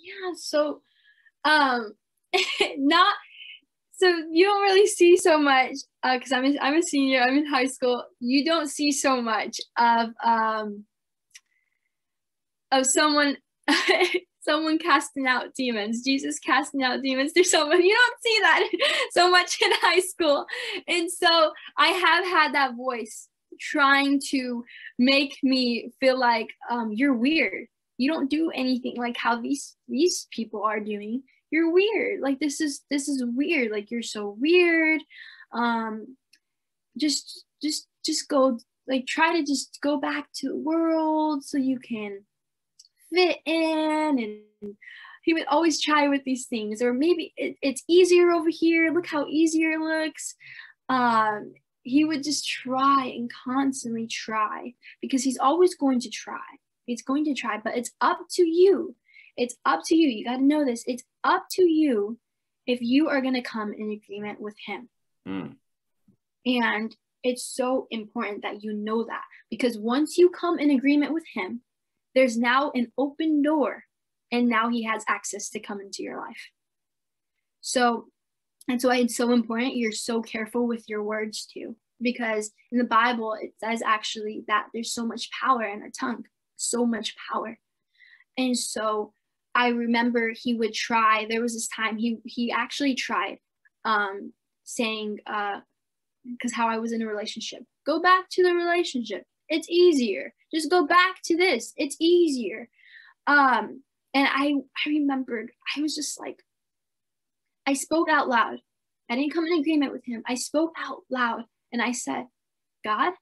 Yeah, so um not so you don't really see so much because I'm a senior, I'm in high school. You don't see so much of someone someone casting out demons, Jesus casting out demons through someone. You don't see that so much in high school. And so I have had that voice trying to make me feel like you're weird. You don't do anything like how these people are doing. You're weird. Like this is weird. Like you're so weird. Just go, like, try to just go back to the world so you can fit in. And he would always try with these things, or maybe it's easier over here, look how easier it looks. He would just try and constantly try, because he's always going to try. He's going to try, but it's up to you. It's up to you. You got to know this. It's up to you if you are going to come in agreement with him. And it's so important that you know that, because once you come in agreement with him, there's now an open door, and now he has access to come into your life. So that's why it's so important. You're so careful with your words too, because in the Bible, it says actually that there's so much power in our tongue, so much power. And so I remember he would try, there was this time he actually tried saying, because how I was in a relationship, go back to the relationship. It's easier. Just go back to this. It's easier. And I remembered, I was just like, I spoke out loud. I didn't come in agreement with him. I spoke out loud and I said, God,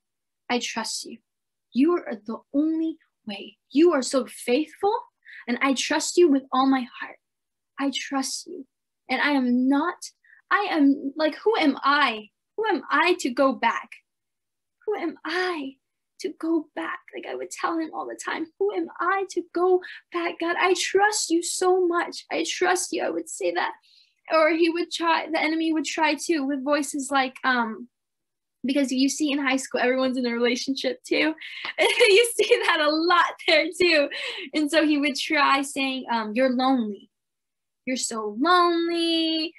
I trust you. You are the only way. You are so faithful, and I trust you with all my heart. I trust you. And I am like, who am I? Who am I to go back? Who am I to go back? Like I would tell him all the time, who am I to go back? God, I trust you so much. I trust you. I would say that. Or he would try, the enemy would try too, with voices like, because you see in high school, everyone's in a relationship too. You see that a lot there too. And so he would try saying, you're lonely. You're so lonely.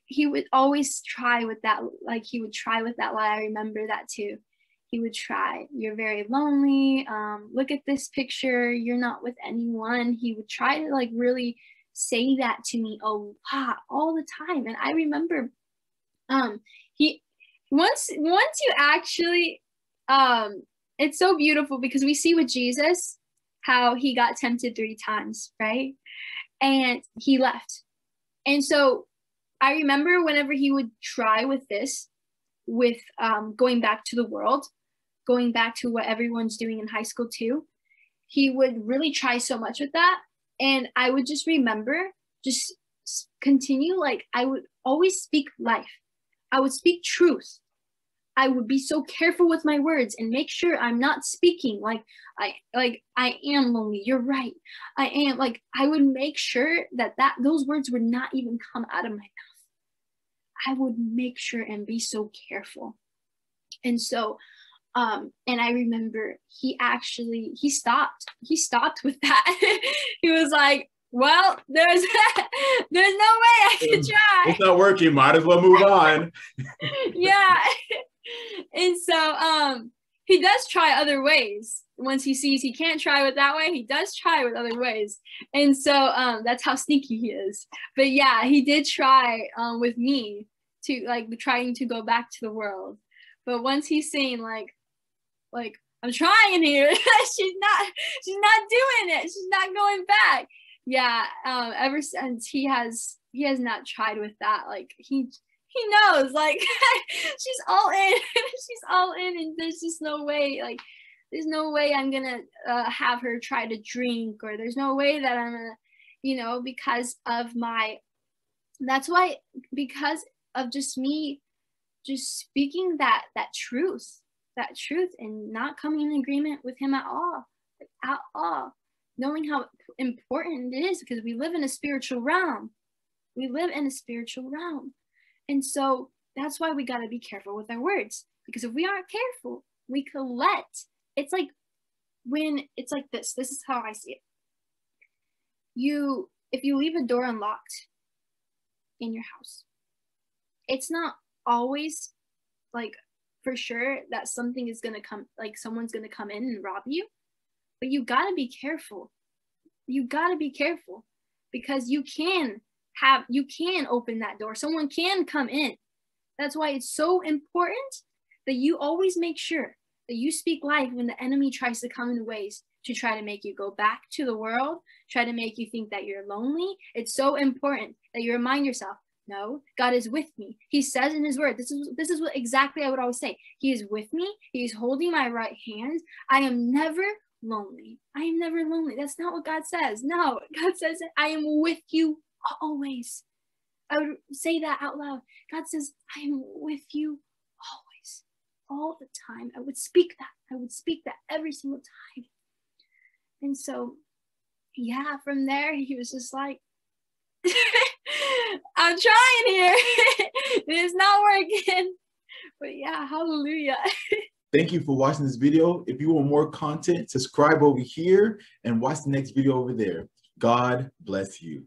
He would always try with that. Like he would try with that lie. I remember that too. He would try, you're very lonely. Look at this picture. You're not with anyone. He would try to like really say that to me a lot, all the time. And I remember he once you actually it's so beautiful, because we see with Jesus how he got tempted 3 times, right? And he left. And so I remember whenever he would try with this, with going back to the world, going back to what everyone's doing in high school too, he would really try so much with that. And I would just remember, just continue. Like I would always speak life. I would speak truth. I would be so careful with my words and make sure I'm not speaking like I am lonely. You're right. I am. Like I would make sure that those words would not even come out of my mouth. I would make sure and be so careful. And so and I remember he stopped with that. He was like, well, there's no way I can try. It's not working. Might as well move on. Yeah. And so he does try other ways. Once he sees he can't try with that way, he does try with other ways. And so that's how sneaky he is. But yeah, he did try with me to like trying to go back to the world. But once he's saying like I'm trying here, she's not doing it. She's not going back. Yeah, ever since he has not tried with that. Like he knows, like she's all in. She's all in, and there's just no way, like there's no way I'm gonna have her try to drink, or there's no way that I'm gonna, because of just me just speaking that truth and not coming in agreement with him at all, knowing how important it is, because we live in a spiritual realm. And so that's why we got to be careful with our words, because if we aren't careful, we could it's like when it's like this is how I see it. If you leave a door unlocked in your house, it's not always like for sure that something is gonna come, like someone's gonna come in and rob you. But you gotta be careful. You gotta be careful, because you can open that door. Someone can come in. That's why it's so important that you always make sure that you speak life when the enemy tries to come in ways to try to make you go back to the world, try to make you think that you're lonely. It's so important that you remind yourself, no, God is with me. He says in his word, this is what exactly I would always say. He is with me. He's holding my right hand. I am never lonely. I am never lonely. That's not what God says. No, God says, I am with you always. I would say that out loud. God says, I am with you always, all the time. I would speak that. I would speak that every single time. And so, yeah, from there, he was just like, I'm trying here. It's not working. But yeah, hallelujah. Thank you for watching this video. If you want more content, subscribe over here and watch the next video over there. God bless you.